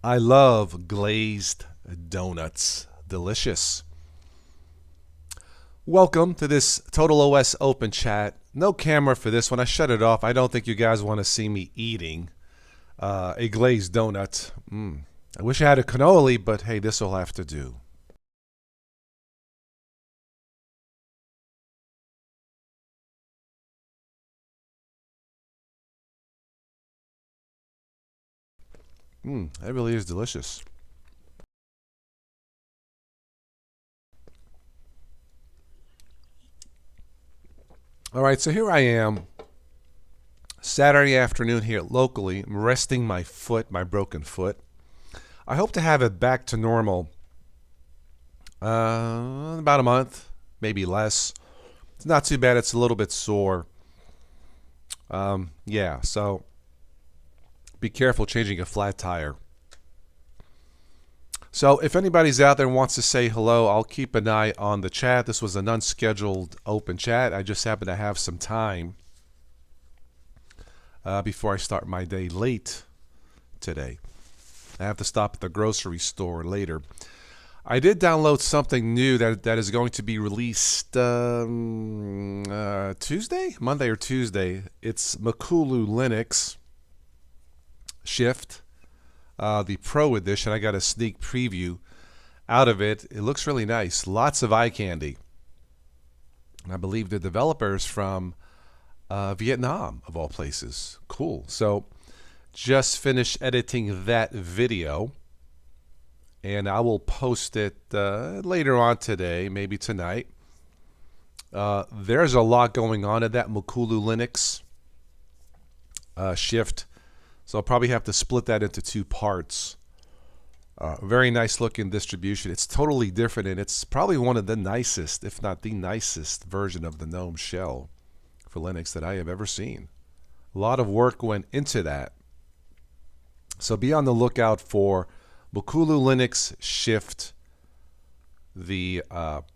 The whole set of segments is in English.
I love glazed donuts. Delicious. Welcome to this Total OS Open Chat. No camera for this one. I shut it off. I don't think you guys want to see me eating a glazed donut. I wish I had a cannoli, but hey, this will have to do. That really is delicious. All right, so here I am, Saturday afternoon here locally. I'm resting my foot, my broken foot. I hope to have it back to normal about a month, maybe less. It's not too bad. It's a little bit sore. Yeah, so be careful changing a flat tire. So if anybody's out there and wants to say hello, I'll keep an eye on the chat. This was an unscheduled open chat. I just happen to have some time before I start my day late today. I have to stop at the grocery store later. I did download something new that is going to be released Tuesday? Monday or Tuesday. It's Makulu Linux Shift, the Pro Edition. I got a sneak preview out of it. It looks really nice. Lots of eye candy. And I believe the developers from Vietnam, of all places. Cool. So just finished editing that video, and I will post it later on today, maybe tonight. There's a lot going on in that Makulu Linux Shift, so I'll probably have to split that into two parts. Very nice looking distribution. It's totally different, and it's probably one of the nicest, if not the nicest, version of the GNOME shell for Linux that I have ever seen. A lot of work went into that. So be on the lookout for Makulu Linux Shift, the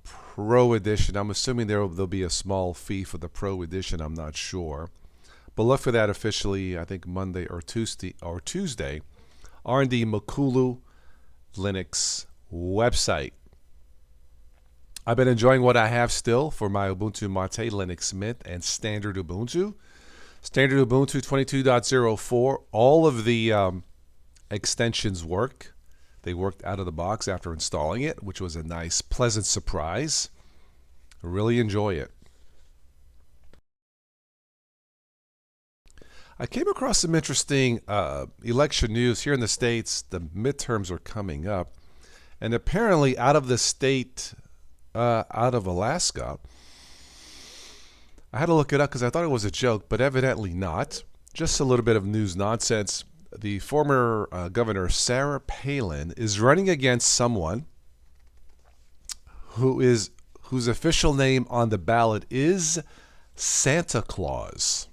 Pro Edition. I'm assuming there'll be a small fee for the Pro Edition. I'm not sure. But look for that officially, I think Monday or Tuesday, R&D Makulu Linux website. I've been enjoying what I have still for my Ubuntu Mate, Linux Mint, and Standard Ubuntu. Standard Ubuntu 22.04. All of the extensions work. They worked out of the box after installing it, which was a nice, pleasant surprise. I really enjoy it. I came across some interesting election news here in the States. The midterms are coming up. And apparently out of the state, out of Alaska, I had to look it up because I thought it was a joke, but evidently not. Just a little bit of news nonsense. The former governor, Sarah Palin, is running against someone whose official name on the ballot is Santa Claus.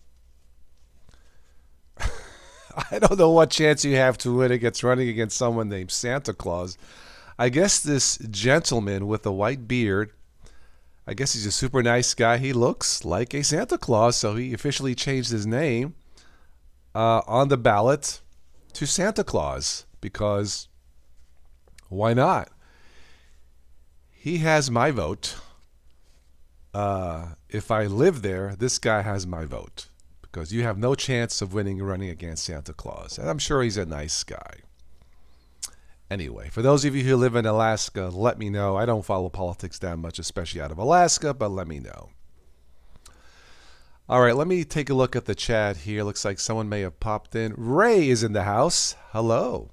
I don't know what chance you have to win against running against someone named Santa Claus. I guess this gentleman with a white beard, I guess he's a super nice guy. He looks like a Santa Claus, so he officially changed his name on the ballot to Santa Claus because why not? He has my vote. If I live there, this guy has my vote because you have no chance of winning running against Santa Claus. And I'm sure he's a nice guy. Anyway, for those of you who live in Alaska, let me know. I don't follow politics that much, especially out of Alaska, but let me know. All right, let me take a look at the chat here. Looks like someone may have popped in. Ray is in the house. Hello.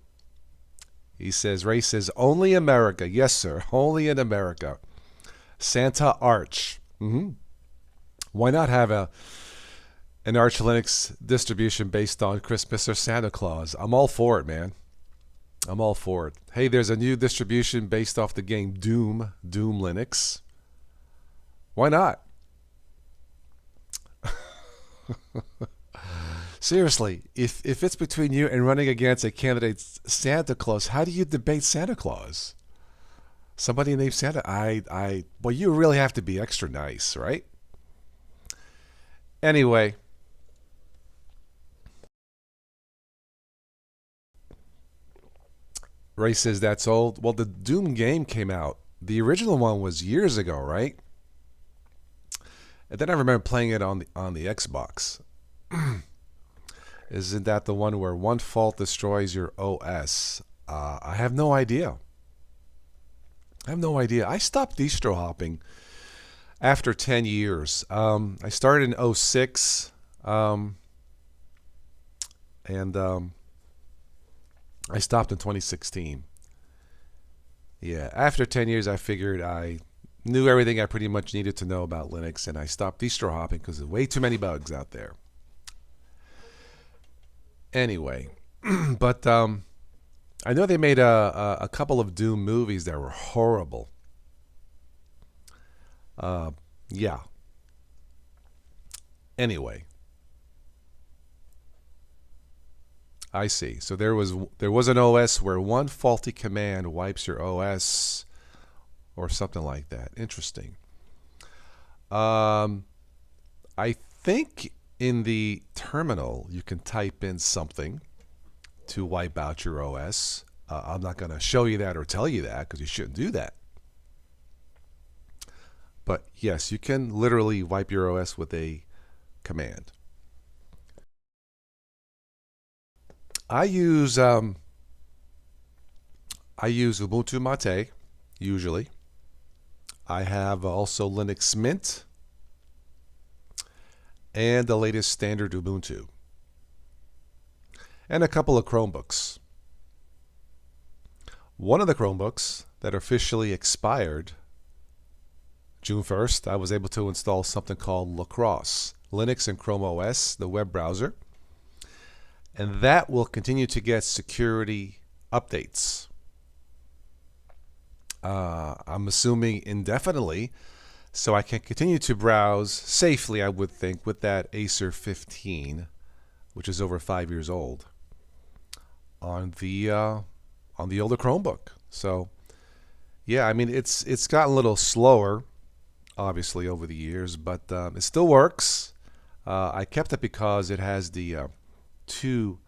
Ray says, only America. Yes, sir. Only in America. Santa Arch. Why not have an Arch Linux distribution based on Christmas or Santa Claus? I'm all for it, man. I'm all for it. Hey, there's a new distribution based off the game Doom Linux. Why not? Seriously, if it's between you and running against a candidate Santa Claus, how do you debate Santa Claus? Somebody named Santa? Well, you really have to be extra nice, right? Anyway, Ray says that's old. Well, the Doom game came out. The original one was years ago, right? And then I remember playing it on the Xbox. Isn't that the one where one fault destroys your OS? I have no idea. I stopped distro hopping after 10 years. I started in 06, and I stopped in 2016. Yeah, after 10 years, I figured I knew everything I pretty much needed to know about Linux, and I stopped distro hopping because there's way too many bugs out there. Anyway, but I know they made a couple of Doom movies that were horrible. Yeah. Anyway, I see. So there was an OS where one faulty command wipes your OS, or something like that. Interesting. I think in the terminal you can type in something to wipe out your OS. I'm not going to show you that or tell you that because you shouldn't do that. But yes, you can literally wipe your OS with a command. I use Ubuntu Mate usually. I have also Linux Mint and the latest standard Ubuntu, and a couple of Chromebooks. One of the Chromebooks that officially expired June 1st, I was able to install something called Lacrosse, Linux and Chrome OS, the web browser, and that will continue to get security updates. I'm assuming indefinitely, so I can continue to browse safely, I would think, with that Acer 15, which is over 5 years old, on the older Chromebook. So, yeah, I mean it's gotten a little slower, obviously, over the years, but it still works. I kept it because it has the two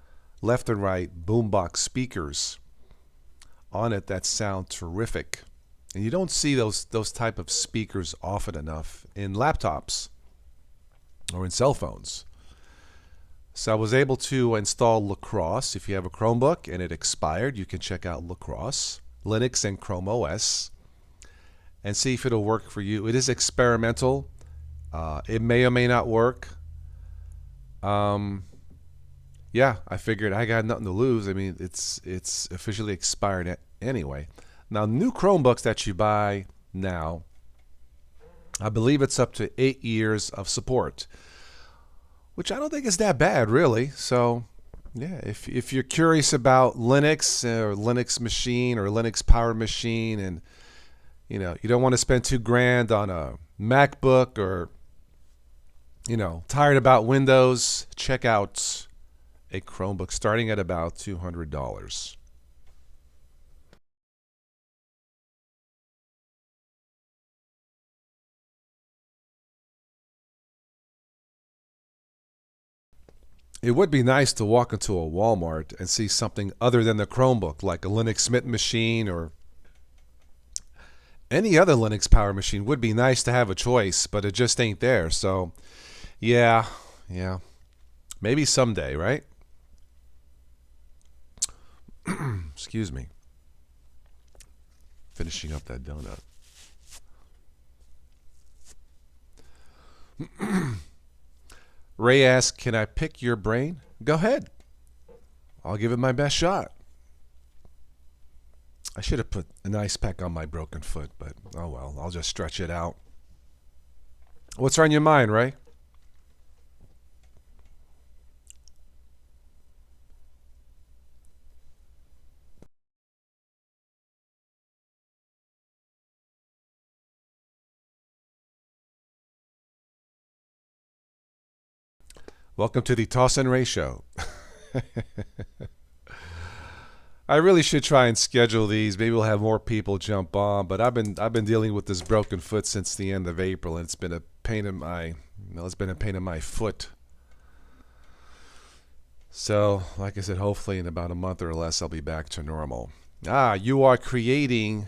left and right boombox speakers on it that sound terrific. And you don't see those type of speakers often enough in laptops or in cell phones. So I was able to install Lacrosse. If you have a Chromebook and it expired, you can check out Lacrosse, Linux and Chrome OS, and see if it'll work for you. It is experimental. It may or may not work. Yeah, I figured I got nothing to lose. I mean, it's officially expired anyway. Now, new Chromebooks that you buy now, I believe it's up to 8 years of support, which I don't think is that bad, really. So, yeah, if you're curious about Linux or Linux machine or Linux powered machine, and you don't want to spend $2,000 on a MacBook, or tired about Windows, check out a Chromebook starting at about $200. It would be nice to walk into a Walmart and see something other than the Chromebook, like a Linux Mint machine or any other Linux power machine. Would be nice to have a choice, but it just ain't there. So, yeah, maybe someday, right? Excuse me. Finishing up that donut. Ray asks, can I pick your brain? Go ahead. I'll give it my best shot. I should have put an ice pack on my broken foot, but oh well, I'll just stretch it out. What's on your mind, Ray? Welcome to the Toss and Ray Show. I really should try and schedule these. Maybe we'll have more people jump on. But I've been dealing with this broken foot since the end of April, and it's been a pain in my foot. So, like I said, hopefully in about a month or less, I'll be back to normal. You are creating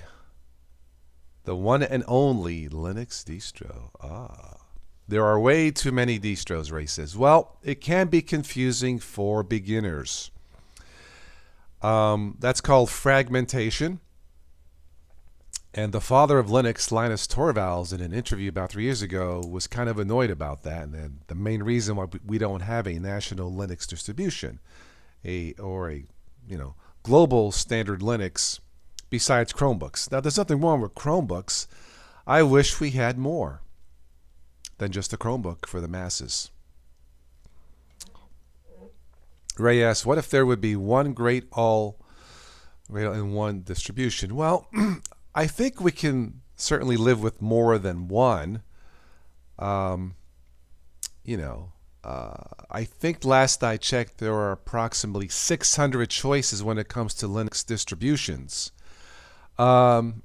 the one and only Linux distro. There are way too many distros, Ray says. Well, it can be confusing for beginners. That's called fragmentation. And the father of Linux, Linus Torvalds, in an interview about 3 years ago, was kind of annoyed about that. And then the main reason why we don't have a national Linux distribution, or a global standard Linux, besides Chromebooks. Now, there's nothing wrong with Chromebooks. I wish we had more than just a Chromebook for the masses. Ray asks, what if there would be one great all-in-one distribution? Well, I think we can certainly live with more than one. I think last I checked, there are approximately 600 choices when it comes to Linux distributions. I'm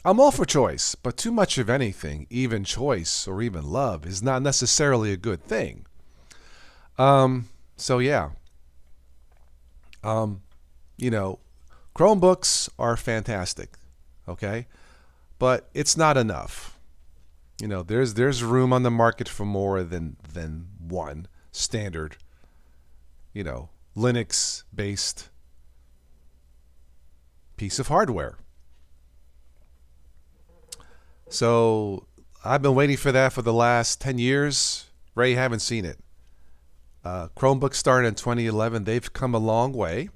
all for choice, but too much of anything, even choice or even love, is not necessarily a good thing. So yeah. Chromebooks are fantastic, okay? But it's not enough. There's room on the market for more than one standard, Linux-based piece of hardware. So I've been waiting for that for the last 10 years. Ray, haven't seen it. Chromebooks started in 2011. They've come a long way,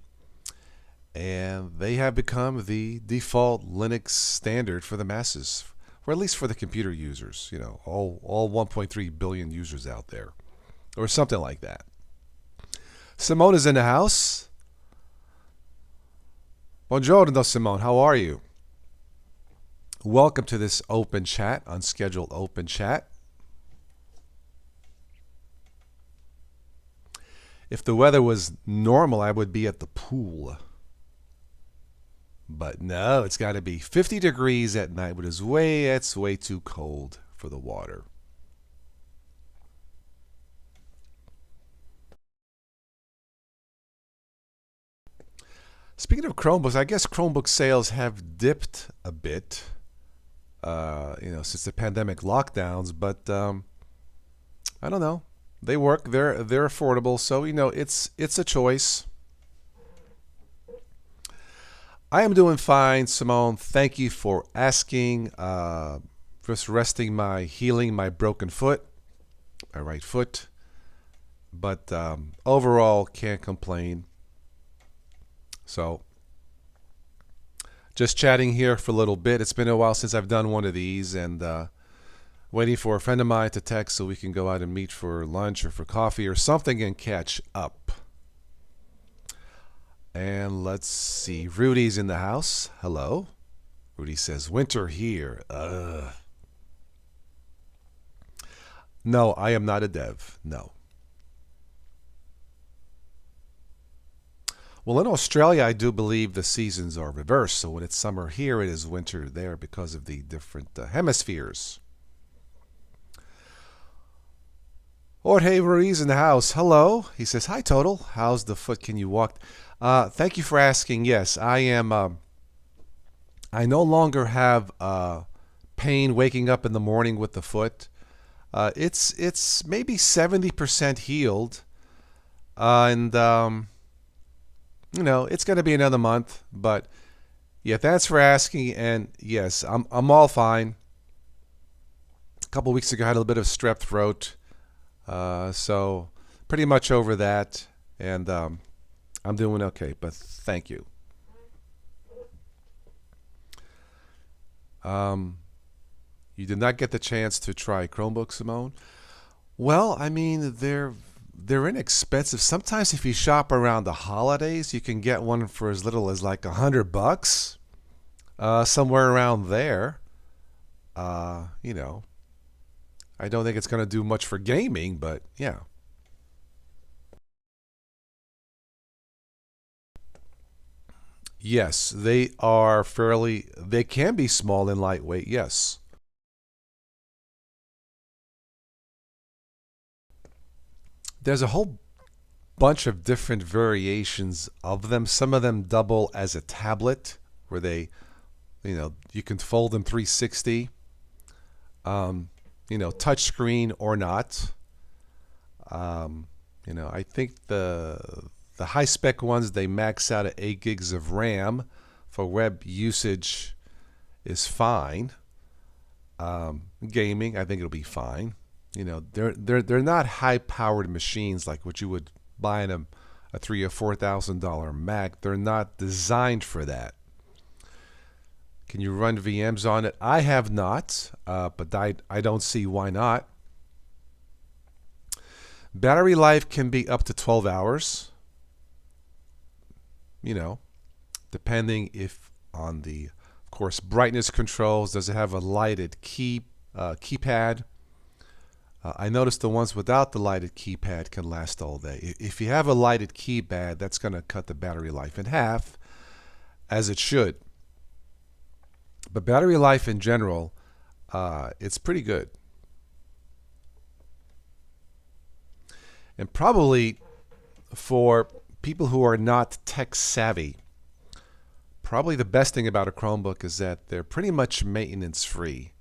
and they have become the default Linux standard for the masses, or at least for the computer users, all 1.3 billion users out there, or something like that. Simone is in the house. Buongiorno, Simone. How are you? Welcome to this open chat, unscheduled open chat. If the weather was normal, I would be at the pool. But no, it's got to be 50 degrees at night, which is it's way too cold for the water. Speaking of Chromebooks, I guess Chromebook sales have dipped a bit, since the pandemic lockdowns. But I don't know. They work. They're affordable. So it's a choice. I am doing fine, Simone. Thank you for asking. Just healing my broken foot, my right foot. But overall, can't complain. So, just chatting here for a little bit. It's been a while since I've done one of these, and waiting for a friend of mine to text so we can go out and meet for lunch or for coffee or something and catch up. And let's see. Rudy's in the house. Hello. Rudy says, winter here. No, I am not a dev. No. Well, in Australia, I do believe the seasons are reversed. So when it's summer here, it is winter there because of the different hemispheres. Jorge Ruiz in the house. Hello. He says, hi, Total. How's the foot? Can you walk? Thank you for asking. Yes, I am. I no longer have pain waking up in the morning with the foot. It's maybe 70% healed. And it's going to be another month, but yeah, thanks for asking. And yes, I'm all fine. A couple weeks ago, I had a little bit of strep throat, so pretty much over that, and I'm doing okay. But thank you. You did not get the chance to try Chromebook, Simone? Well, I mean, they're inexpensive. Sometimes if you shop around the holidays, you can get one for as little as like $100, somewhere around there. I don't think it's going to do much for gaming, but yeah. Yes, they can be small and lightweight, yes. There's a whole bunch of different variations of them. Some of them double as a tablet where they, you can fold them 360, touch screen or not. I think the high spec ones, they max out at 8 gigs of RAM for web usage is fine. Gaming, I think it'll be fine. They're not high powered machines like what you would buy in a $3,000 or $4,000 Mac. They're not designed for that. Can you run VMs on it? I have not, but I don't see why not. Battery life can be up to 12 hours. Depending if on the, of course, brightness controls. Does it have a lighted keypad? I noticed the ones without the lighted keypad can last all day. If you have a lighted keypad, that's going to cut the battery life in half, as it should. But battery life in general, it's pretty good. And probably for people who are not tech savvy, probably the best thing about a Chromebook is that they're pretty much maintenance free.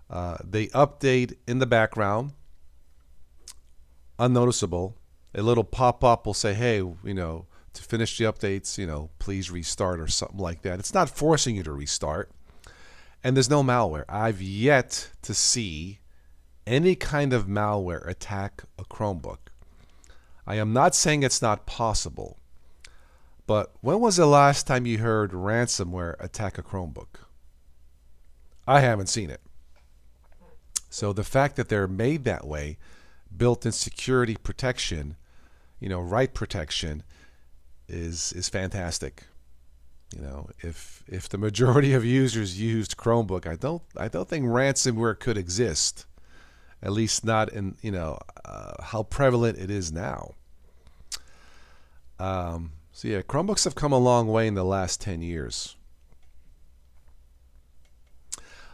They update in the background, unnoticeable. A little pop-up will say, hey, to finish the updates, please restart or something like that. It's not forcing you to restart. And there's no malware. I've yet to see any kind of malware attack a Chromebook. I am not saying it's not possible, but when was the last time you heard ransomware attack a Chromebook? I haven't seen it. So the fact that they're made that way, built-in security protection, write protection, is fantastic. If the majority of users used Chromebook, I don't think ransomware could exist. At least not in how prevalent it is now. So yeah, Chromebooks have come a long way in the last 10 years.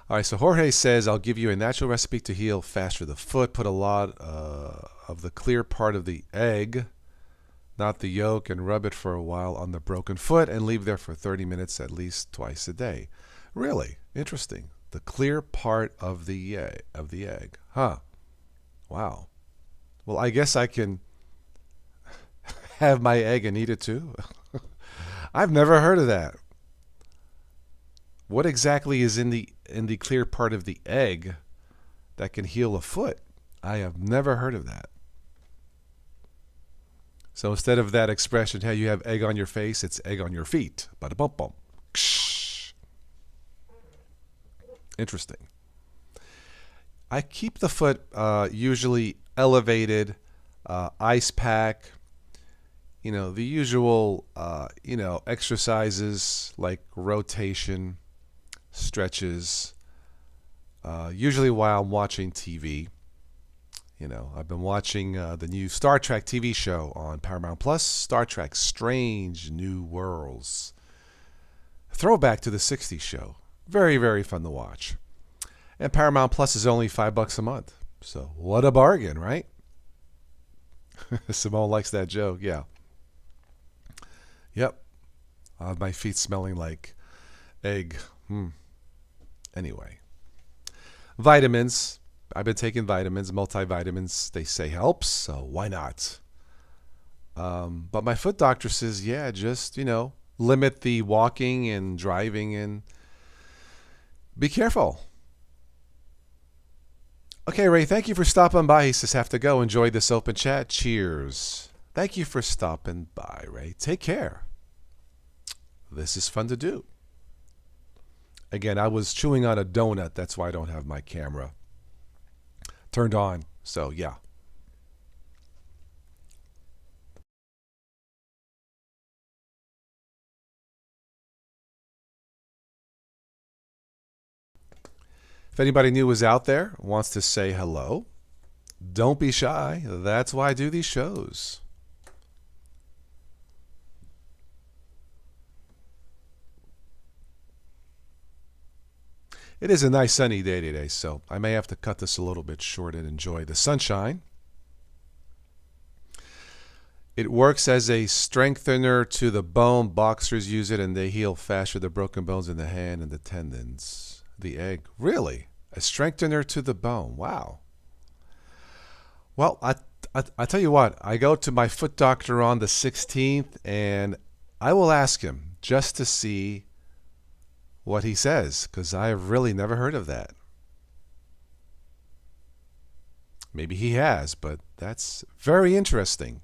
All right, so Jorge says, I'll give you a natural recipe to heal faster the foot. Put a lot of the clear part of the egg, not the yolk, and rub it for a while on the broken foot and leave there for 30 minutes at least twice a day. Really? Interesting. The clear part of the egg. Huh. Wow. Well, I guess I can have my egg and eat it too. I've never heard of that. What exactly is in the clear part of the egg that can heal a foot? I have never heard of that. So instead of that expression, hey, you have egg on your face, it's egg on your feet. Bada bum bum. Interesting. I keep the foot usually elevated, ice pack, the usual, exercises like rotation, stretches, usually while I'm watching TV. I've been watching the new Star Trek TV show on Paramount Plus, Star Trek Strange New Worlds. Throwback to the 60s show. Very, very fun to watch. And Paramount Plus is only $5 a month. So what a bargain, right? Simone likes that joke, yeah. Yep. My feet smelling like egg. Anyway. Vitamins. I've been taking vitamins, multivitamins. They say helps, so why not? But my foot doctor says, yeah, just, limit the walking and driving and be careful. Okay, Ray, thank you for stopping by. He says, have to go. Enjoy this open chat. Cheers. Thank you for stopping by, Ray. Take care. This is fun to do. Again, I was chewing on a donut. That's why I don't have my camera turned on. So, yeah. If anybody new is out there, wants to say hello, don't be shy. That's why I do these shows. It is a nice sunny day today, so I may have to cut this a little bit short and enjoy the sunshine. It works as a strengthener to the bone. Boxers use it and they heal faster the broken bones in the hand and the tendons. The egg. Really? A strengthener to the bone. Wow. Well, I tell you what, I go to my foot doctor on the 16th and I will ask him just to see what he says, because I've really never heard of that. Maybe he has, but that's very interesting.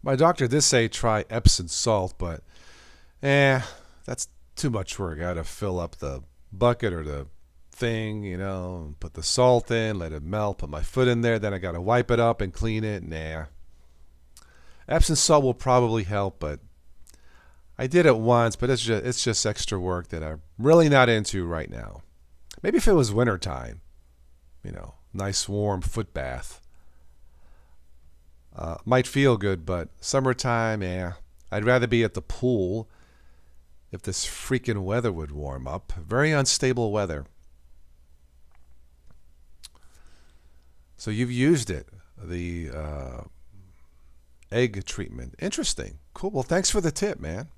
My doctor did say try Epsom salt, but that's too much work. I gotta fill up the bucket or the thing, and put the salt in, let it melt, put my foot in there, then I gotta wipe it up and clean it. Nah. Epsom salt will probably help, but I did it once, but it's just extra work that I'm really not into right now. Maybe if it was wintertime, nice warm foot bath. Might feel good, but summertime, I'd rather be at the pool if this freaking weather would warm up. Very unstable weather. So you've used it, the egg treatment. Interesting. Cool. Well, thanks for the tip, man.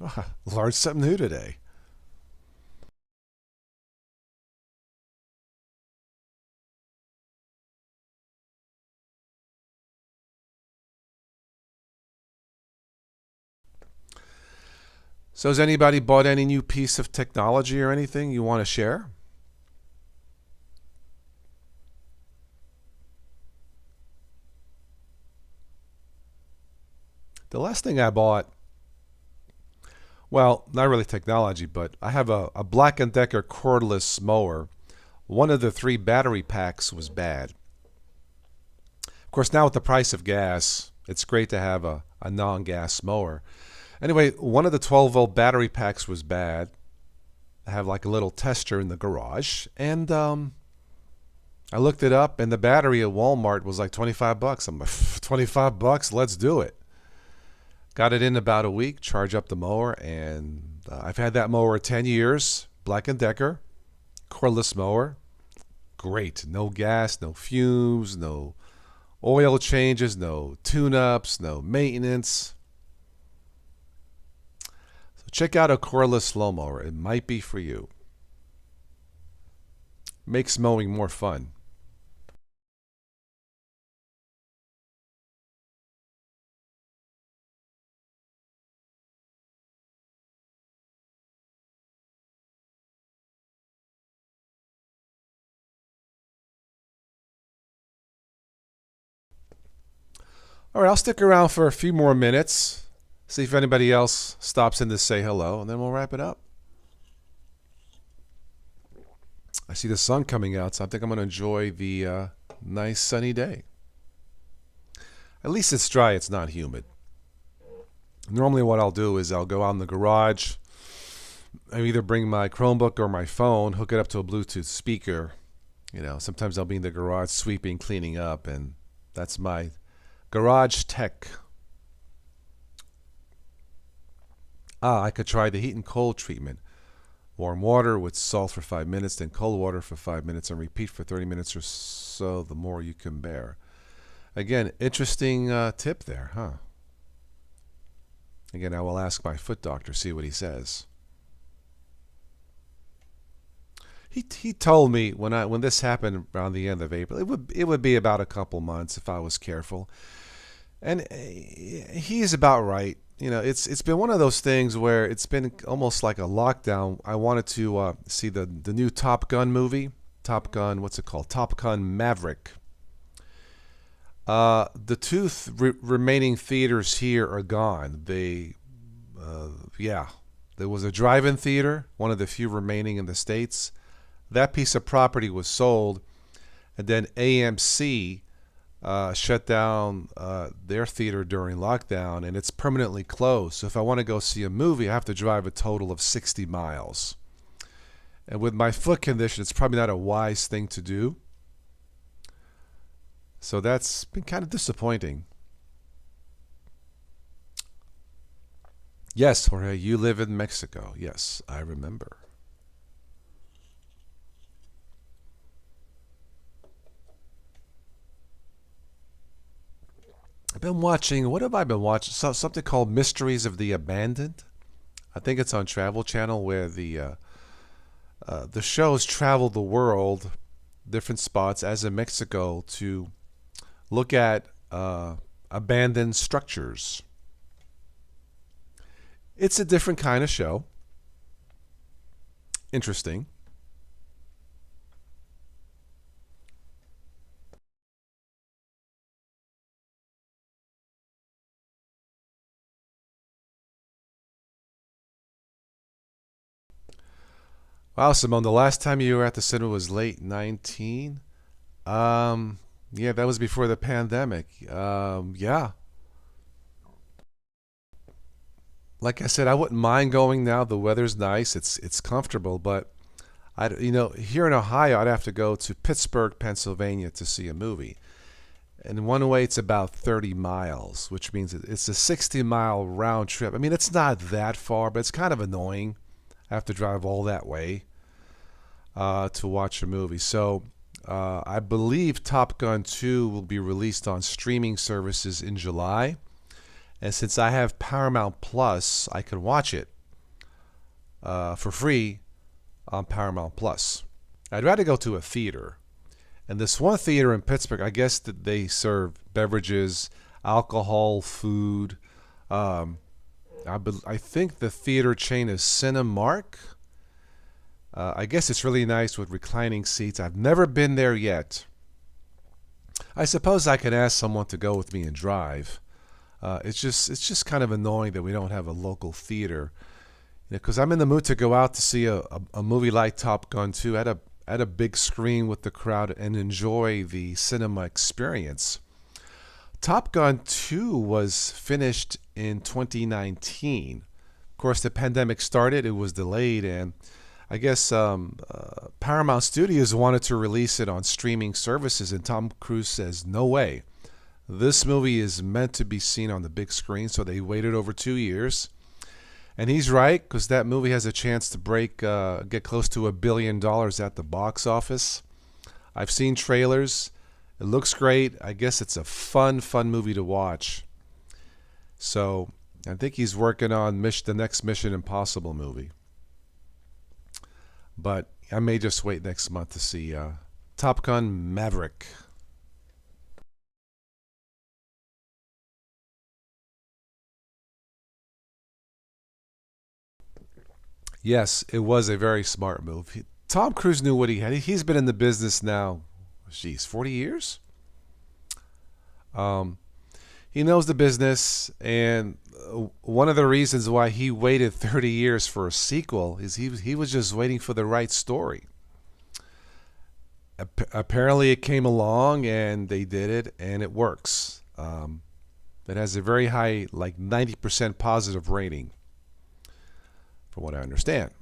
Oh, learned something new today. So has anybody bought any new piece of technology or anything you want to share? The last thing I bought, well, not really technology, but I have a Black& Decker cordless mower. One of the three battery packs was bad. Of course, now with the price of gas, it's great to have a non-gas mower. Anyway, one of the 12-volt battery packs was bad. I have like a little tester in the garage, and I looked it up, and the battery at Walmart was like 25 bucks. I'm like, 25 bucks, let's do it. Got it in about a week, charge up the mower, and I've had that mower 10 years. Black & Decker, cordless mower. Great. No gas, no fumes, no oil changes, no tune-ups, no maintenance. So check out a cordless lawnmower. It might be for you. Makes mowing more fun. All right, I'll stick around for a few more minutes, see if anybody else stops in to say hello, and then we'll wrap it up. I see the sun coming out, so I think I'm going to enjoy the nice sunny day. At least it's dry, it's not humid. Normally what I'll do is I'll go out in the garage. I either bring my Chromebook or my phone, hook it up to a Bluetooth speaker. Sometimes I'll be in the garage sweeping, cleaning up, and that's my garage tech. I could try the heat and cold treatment. Warm water with salt for 5 minutes, then cold water for 5 minutes, and repeat for 30 minutes or so, the more you can bear. Again, interesting tip there, huh? Again, I will ask my foot doctor, see what he says. He told me when this happened around the end of April, it would be about a couple months if I was careful. And he is about right. It's been one of those things where it's been almost like a lockdown. I wanted to see the new Top Gun movie. Top Gun, what's it called? Top Gun Maverick. The two remaining theaters here are gone. There was a drive-in theater, one of the few remaining in the States. That piece of property was sold, and then AMC shut down their theater during lockdown, and it's permanently closed. So if I want to go see a movie, I have to drive a total of 60 miles. And with my foot condition, it's probably not a wise thing to do. So that's been kind of disappointing. Yes, Jorge, you live in Mexico. Yes, I remember. I've been watching, what have I been watching? Something called Mysteries of the Abandoned. I think it's on Travel Channel where the shows travel the world, different spots, as in Mexico, to look at abandoned structures. It's a different kind of show. Interesting. Wow, Simone, the last time you were at the cinema was late 19. Yeah, that was before the pandemic. Yeah, like I said, I wouldn't mind going now. The weather's nice. It's comfortable, but here in Ohio, I'd have to go to Pittsburgh, Pennsylvania to see a movie. And one way it's about 30 miles, which means it's a 60-mile round trip. I mean, it's not that far, but it's kind of annoying. I have to drive all that way to watch a movie. So I believe Top Gun 2 will be released on streaming services in July. And since I have Paramount Plus, I can watch it for free on Paramount Plus. I'd rather go to a theater. And this one theater in Pittsburgh, I guess that they serve beverages, alcohol, food. Um, I think the theater chain is Cinemark. I guess it's really nice with reclining seats. I've never been there yet. I suppose I can ask someone to go with me and drive. It's just kind of annoying that we don't have a local theater. Because I'm in the mood to go out to see a movie like Top Gun 2 at a big screen with the crowd and enjoy the cinema experience. Top Gun 2 was finished in 2019. Of course, the pandemic started, it was delayed, and I guess Paramount Studios wanted to release it on streaming services, and Tom Cruise says, no way. This movie is meant to be seen on the big screen, so they waited over 2 years. And he's right, because that movie has a chance to get close to $1 billion at the box office. I've seen trailers. It looks great. I guess it's a fun movie to watch. So I think he's working on the next Mission Impossible movie. But I may just wait next month to see Top Gun Maverick. Yes, it was a very smart move. Tom Cruise knew what he had. He's been in the business now, geez, 40 years? Um, he knows the business, and one of the reasons why he waited 30 years for a sequel is he was just waiting for the right story. Apparently, it came along, and they did it, and it works. It has a very high, like 90% positive rating, from what I understand.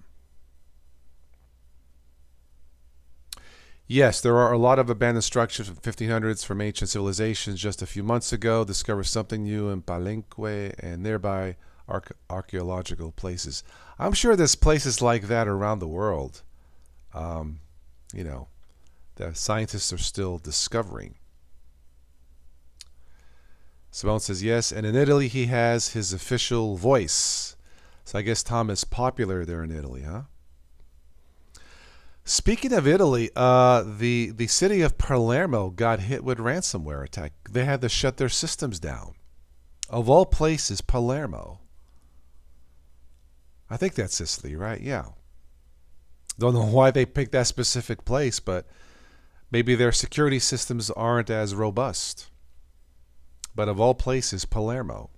Yes, there are a lot of abandoned structures from 1500s from ancient civilizations. Just a few months ago, discovered something new in Palenque and nearby archaeological places. I'm sure there's places like that around the world. Um, you know, that scientists are still discovering. Simone says yes, and in Italy he has his official voice. So I guess Tom is popular there in Italy, huh? Speaking of Italy, the city of Palermo got hit with ransomware attack. They had to shut their systems down. Of all places, Palermo. I think that's Sicily, right? Yeah. Don't know why they picked that specific place, but maybe their security systems aren't as robust. But of all places, Palermo.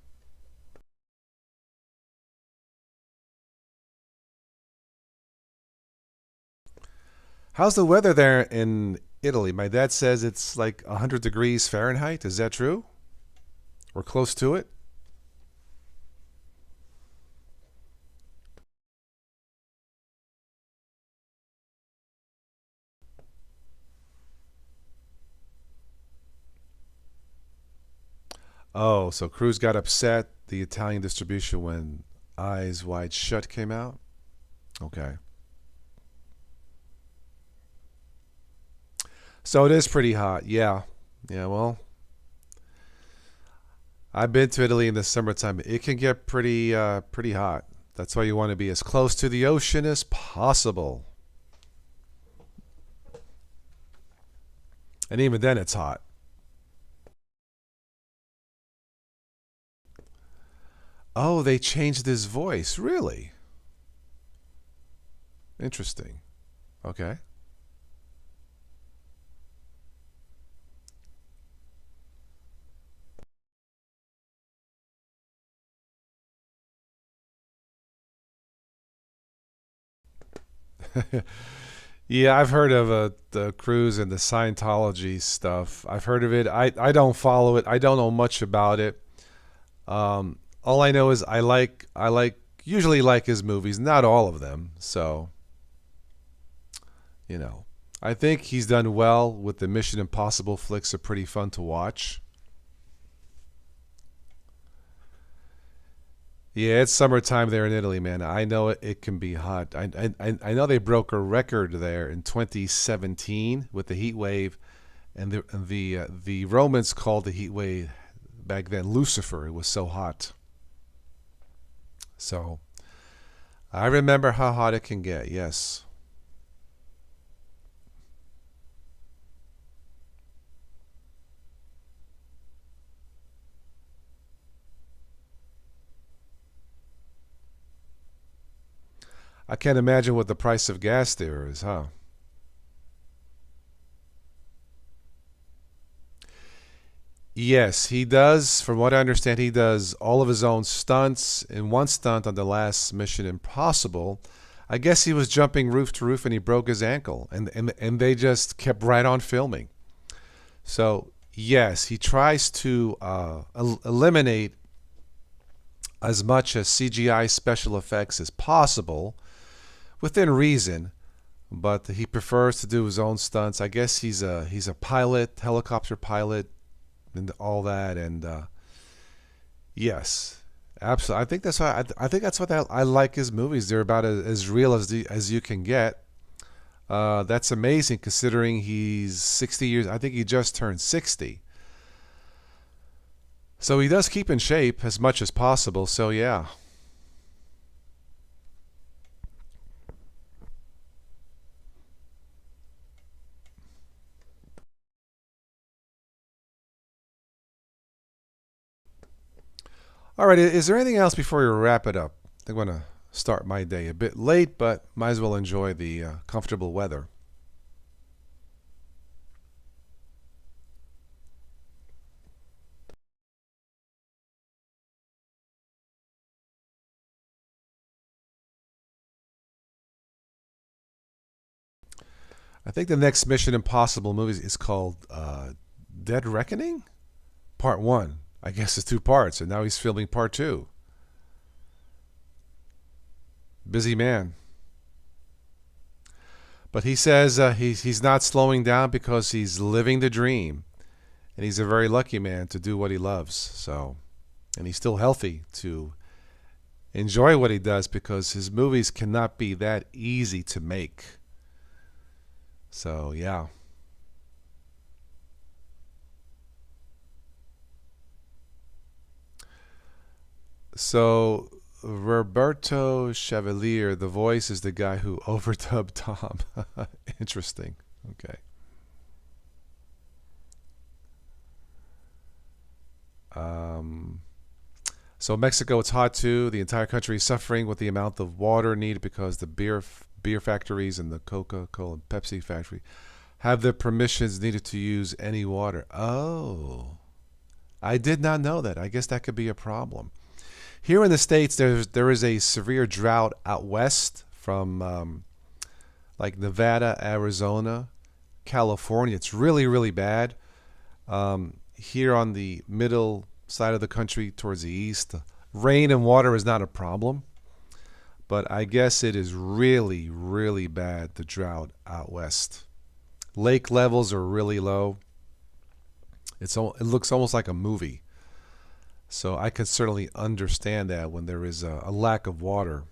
How's the weather there in Italy? My dad says it's like 100 degrees Fahrenheit. Is that true? We're close to it? Oh, so Cruz got upset, the Italian distribution, when Eyes Wide Shut came out. Okay. So it is pretty hot. Yeah. Yeah, well, I've been to Italy in the summertime. It can get pretty hot. That's why you want to be as close to the ocean as possible. And even then it's hot. Oh, they changed his voice. Really? Interesting. Okay. Yeah, I've heard of the cruise and the Scientology stuff. I've heard of it. I don't follow it. I don't know much about it. All I know is I usually like his movies, not all of them. So, you know, I think he's done well with the Mission Impossible flicks. Are pretty fun to watch. Yeah, it's summertime there in Italy, man. I know it can be hot. I know they broke a record there in 2017 with the heat wave, and the Romans called the heat wave back then Lucifer. It was so hot. So I remember how hot it can get. Yes, I can't imagine what the price of gas there is, huh? Yes, he does. From what I understand, he does all of his own stunts. In one stunt on the last Mission Impossible, I guess he was jumping roof to roof and he broke his ankle, and they just kept right on filming. So yes, he tries to eliminate as much as CGI special effects as possible within reason, but he prefers to do his own stunts. I guess he's a pilot, helicopter pilot, and all that. And yes, absolutely. I think that's why I think that's what I like his movies. They're about as real as you can get. That's amazing considering he's 60 years. I think he just turned 60. So he does keep in shape as much as possible. So yeah. All right. Is there anything else before we wrap it up? I'm going to start my day a bit late, but might as well enjoy the comfortable weather. I think the next Mission Impossible movie is called Dead Reckoning, Part One. I guess it's two parts, and now he's filming Part Two. Busy man. But he says he's not slowing down because he's living the dream, and he's a very lucky man to do what he loves. So, and he's still healthy to enjoy what he does because his movies cannot be that easy to make. So yeah. So Roberto Chevalier, the voice is the guy who overdubbed Tom. Interesting. Okay. Um, so Mexico, it's hot too. The entire country is suffering with the amount of water needed because the beer factories and the Coca-Cola and Pepsi factory have the permissions needed to use any water. Oh, I did not know that. I guess that could be a problem. Here in the States, there is a severe drought out west from like Nevada, Arizona, California. It's really, really bad. Here on the middle side of the country towards the east, rain and water is not a problem. But I guess it is really, really bad, the drought out west. Lake levels are really low. It looks almost like a movie. So I can certainly understand that when there is a lack of water.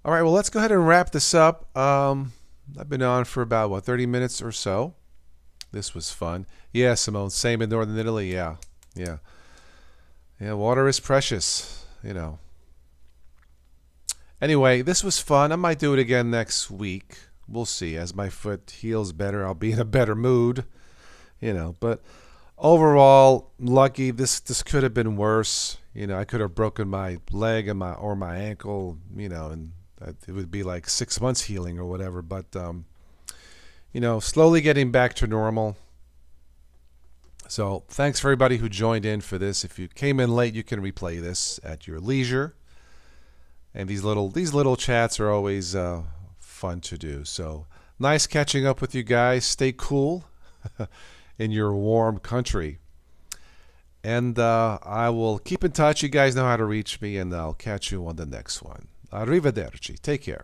All right, well, let's go ahead and wrap this up. I've been on for about, what, 30 minutes or so. This was fun. Yeah, Simone, same in Northern Italy. Yeah, yeah. Yeah, water is precious, you know. Anyway, this was fun. I might do it again next week. We'll see. As my foot heals better, I'll be in a better mood, you know. But overall, lucky. This could have been worse. You know, I could have broken my leg and my ankle, you know, and it would be like 6 months healing or whatever. But you know, slowly getting back to normal. So thanks for everybody who joined in for this. If you came in late, you can replay this at your leisure. And these little chats are always fun to do. So nice catching up with you guys. Stay cool in your warm country. And I will keep in touch. You guys know how to reach me, and I'll catch you on the next one. Arrivederci. Take care.